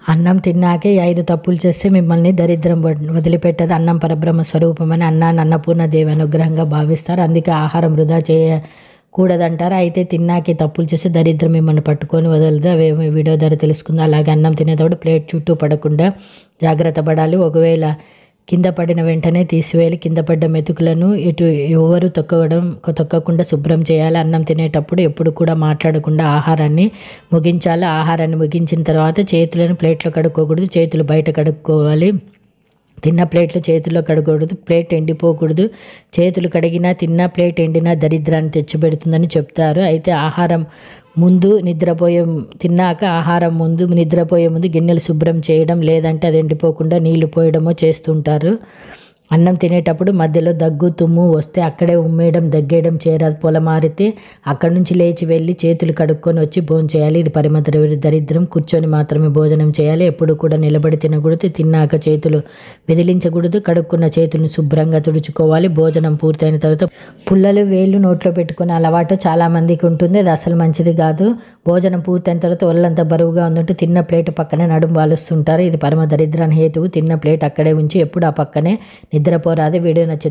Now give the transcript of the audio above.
అన్నం తిన్నాకే 5 తప్పులు చేస్తే మిమ్మల్ని దరిద్రం వదిలిపెట్టదు. అన్నం పరబ్రహ్మ స్వరూపమని, అన్నాన్ని అన్నపూర్ణదేవి అనుగ్రహంగా భావిస్తారు. అందుకే ఆహారం వృధా చేయకూడదంటారు. అయితే తిన్నాకే తప్పులు చేస్తే దరిద్రం మిమ్మల్ని పట్టుకొని వదలదు. అవేమో వీడియో ద్వారా తెలుసుకుందాం. అలాగే అన్నం తినేటప్పుడు ప్లేట్ చుట్టూ పడకుండా జాగ్రత్త పడాలి. ఒకవేళ కింద పడిన వెంటనే తీసివేయాలి. కింద పడ్డ మెతుకులను ఎవరు తొక్కకుండా శుభ్రం చేయాలి. అన్నం తినేటప్పుడు ఎప్పుడు కూడా మాట్లాడకుండా ఆహారాన్ని ముగించాలి. ఆహారాన్ని ముగించిన తర్వాత చేతులను ప్లేట్లో కడుక్కోకూడదు. చేతులు బయట కడుక్కోవాలి. తిన్న ప్లేట్లు చేతుల్లో కడగకూడదు. ప్లేట్ ఎండిపోకూడదు. చేతులు కడిగినా తిన్న ప్లేట్ ఎండినా దరిద్రాన్ని తెచ్చిపెడుతుందని చెప్తారు. అయితే తిన్నాక ఆహారం ముందు నిద్రపోయే ముందు గిన్నెలు శుభ్రం చేయడం, లేదంటే అది ఎండిపోకుండా నీళ్లు పోయడమో చేస్తుంటారు. అన్నం తినేటప్పుడు మధ్యలో దగ్గు తుమ్ము వస్తే అక్కడే ఉమ్మేయడం, దగ్గేయడం చేయరాదు. పొలమారితే అక్కడి నుంచి లేచి వెళ్ళి చేతులు కడుక్కొని వచ్చి భోంచేయాలి. ఇది పరమ దరిద్రం. కూర్చొని మాత్రమే భోజనం చేయాలి. ఎప్పుడు కూడా నిలబడి తినకూడదు. తిన్నాక చేతులు విదిలించకూడదు. కడుక్కున్న చేతులను శుభ్రంగా తుడుచుకోవాలి. భోజనం పూర్తయిన తర్వాత పుల్లలు వేళ్ళు నోట్లో పెట్టుకునే అలవాటు చాలామందికి ఉంటుంది. అది అసలు మంచిది కాదు. భోజనం పూర్తయిన తర్వాత ఒళ్ళంతా బరువుగా ఉందంటే తిన్న ప్లేట్ పక్కనే నడుము వాలుస్తుంటారు. ఇది పరమ దరిద్రాన్ని హేతువు. తిన్న ప్లేట్ అక్కడే ఉంచి ఎప్పుడు ఆ పక్కనే నిద్రపోరాదు. వీడియో నచ్చితే